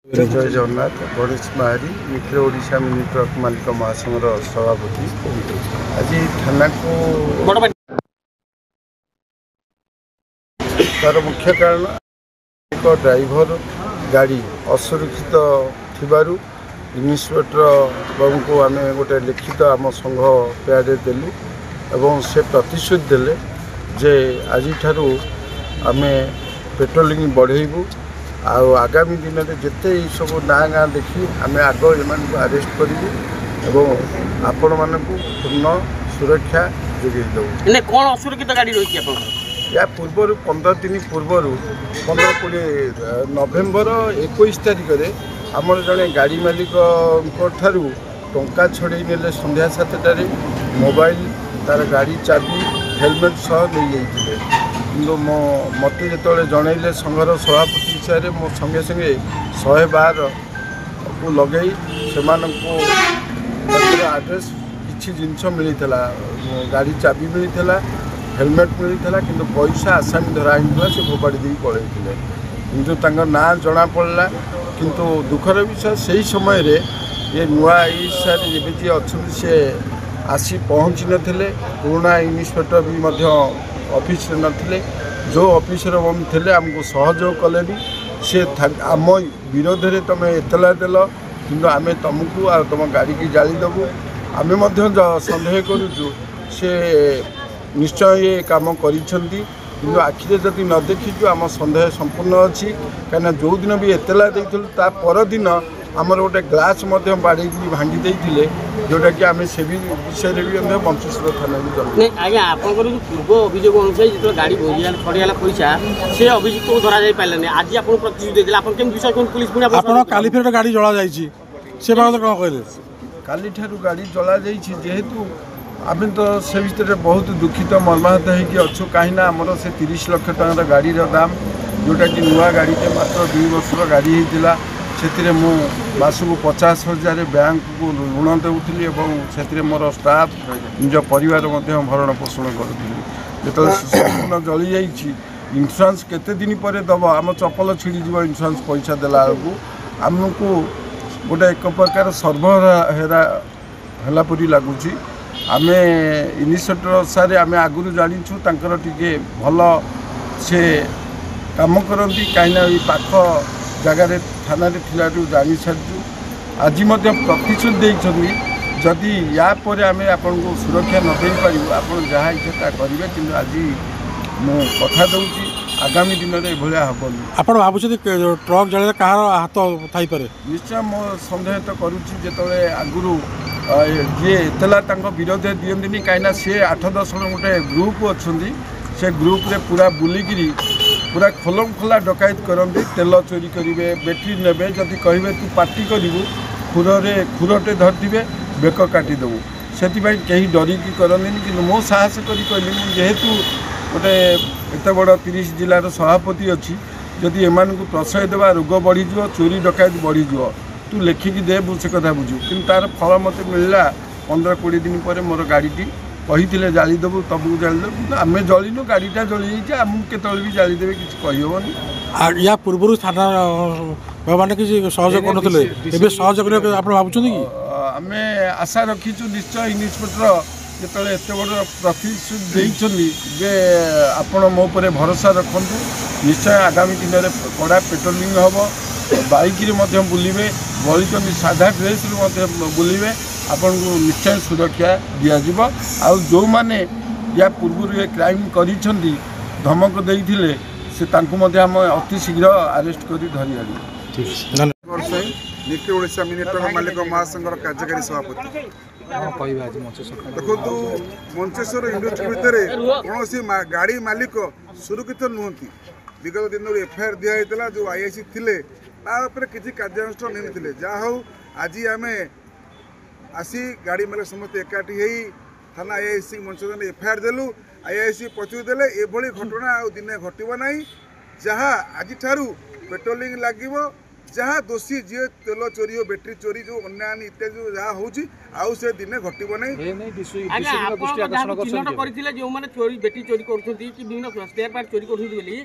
जय जगन्नाथ गणेश महारी Nikhil Odisha mini truck मालिक महासंघर सभापति आज थाना को तार मुख्य कारण एक ड्राइवर गाड़ी असुरक्षित थिबारु इन्स्पेक्टर बाबू को आम गोटे लिखित आम संघ प्यारे देलु एवं से प्रतिश्रुति देले जे आज ठारू आम पेट्रोलिंग बढ़ेबू आगामी दिन में जिते सब ना गाँ देखी आम आग एम आरेस्ट करूँ आपण मानक पूर्ण सुरक्षा जोगे देव। कौन असुरक्षित गाड़ी रही या पूर्वर 15 दिन पूर्वर 15-20 नवेम्बर 21 तारिख में आमर जड़े गाड़ी मालिक ठारू टंका छड़े ने संध्या 7टार मोबाइल तार गाड़ी चाबी हेलमेट सह नहीं जाते कि मत जो जनइले संघर सभापति हिसाब से मो संगे संगे 112 को लगे से आड्रेस किसी जिनस मिलता गाड़ी चाबी मिलता हेलमेट मिलता कि पैसा आसामी धराई से फोपाड़ी दी पलैते कि ना जना पड़ा किंतु दुखर विषय से समय रे ये नुआ जी अच्छा सी आसी पहुँची नथिले पुराना इन्स्पेक्टर भी ऑफिस नथिले जो ऑफिसर थे आमको सहयोग कले सी आम विरोध में तुम एतला देल कि आम तुमको आ तुम गाड़ी की जालीदेबू आम सन्देह करुचु से निश्चय ये कम कर आखिरे जदि न देखी आम सन्देह संपूर्ण अच्छी कहीं जो दिन भी एतला देता परदिन आमर गोटे ग्लास बाड़ी भांगी देते जोटा कि आम से विषय भी मंचेश्वर थाना भी आज्ञा आप पूर्व अभियोग अनुसार जो गाड़ी छड़ाला पैसा से अभियुक्त को धरा पारे आज आप प्रतिश्रुति देते पुलिस काली गाड़ी जला कहले काली ठारू गाड़ी जला जेहेतु आम तो से भितर बहुत दुखित मर्माहत होच्छू कहीं आमर से 30 लाख टकर गाड़ी दाम जोटा कि नुआ गाड़ी के मात्र 2 वर्षर गाड़ी होता से मु मासक 50,000 बैंक को ऋण देउथली से मोर स्टाफ निज परिवार भरण पोषण करुँगी जो संपूर्ण जली जाइए इंश्योरेंस केते दिन पर दब आम चपल छिड़ी इंश्योरेंस पैसा देला बेलू आमको गोटे एक प्रकार सर्वहेरा हेलापरी लगुच आम इन्स्पेक्टर सारे आम आगुरी जाचु टे भल से कम करती कहीं पाख जगार थाना जानी सारी आज प्रतिश्रुति देती जदि या पर आम आपन को सुरक्षा न दे पारू आप जहाँ इच्छा करेंगे कि आज मु कथा दूसरी आगामी दिन में यह हेनी आप भावुँ ट्रक जल कह हाथ थी निश्चय मो सन्देह तो करुच्ची जो आगुरी जी एतला विरोध दिखती कहीं सी 8-10 जन गोटे ग्रुप अच्छा से ग्रुप रे पूरा बुलिकी पूरा खोलम खोला डकायत करते तेल चोरी करेंगे बैटेरी ने जदि कहे तू पार्टी करू खुरटे धरते बेक काटिदेबू से कहीं डरिकी करती कि मो साहस करी कहली जेहेतु गोटे एत बड़ 30 जिलार सभापति अच्छी जदि एम प्रश्रय देवा रोग बढ़ीज चोरी डकायत बढ़ीज तू लेखिकी दे से कथा बुझू कि तार फल मत मिलला 15-20 दिन पर मोर गाड़ी कही जालीदेबू तबू जालीदेबू आम जलिनु गाड़ीटा जली जाइए आमको केत भी जालीदेवे किसी कहीहबनी या पूर्व थाना मैंने किसी सहयोग कर सहयोग आप भावुँ आम आशा रखीचु निश्चय इन्स्पेक्टर जो एत बड़ प्रतिश्रुति जे आपण मो पर भरोसा रखु निश्चय आगामी दिन में कड़ा पेट्रोलिंग हम बाइक बुलिबे गलिकंदी साधा ड्रेस बुलिबे आपन को निश्चय सुरक्षा दिज्व आ जो मैंने या पूर्व ये क्राइम कर धमक देते से आम अति शीघ्र आरेस्ट कर धरी आनी निखिल ओडिशा मिनी ट्रक मालिक महासंघर कार्यकारी सभापति देखो मंचेश्वर इंडस्ट्री भितर कौन गाड़ी मालिक सुरक्षित नुहति विगत दिन एफआईआर दिखाई जो आईआईसी थे किसी कार्यानुष्ठान नहीं जहाँ हूँ आज आम आसी गाड़ी मालिक समस्त एकाठी हो थाना आईआईसी मंचन एफआईआर देलु आईआईसी प्रतिश्रुति देले एभली घटना आ दिने घटना ना जहाँ आज ठारू पेट्रोलिंग लगे जहाँ दोषी जी तेल चोरी हो बैटेरी चोरी जो अन्यान इत्यादि जहाँ होची आउ से दिने घटिब नहीं आज्ञा आप चिन्हट करथिले जो माने चोरी बेटी चोरी करथुंती कि विभिन्न स्पेयर पार्ट चोरी करथुंती बोली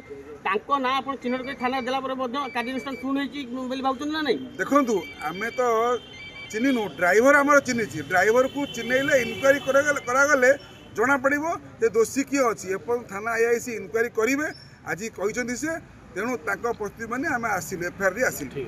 तांको ना आपण चिन्हट कर थाना देला पर मध्ये कार्यानुष्ठान सुन होईची बोली भावचन ना नहीं देखंतु आमे तो चिन्हनु ड्राइवर आमर चिन्हिछि ड्राइवर को चिन्हैले इनक्वारी करागले जना पड़िबो जे दोषी किए अछि एपन थाना आईआईसी इनक्वारी करिवे आज कहिसंती से तेणु तांको प्रति माने आमे आसिले एफआईआर रे आसिले।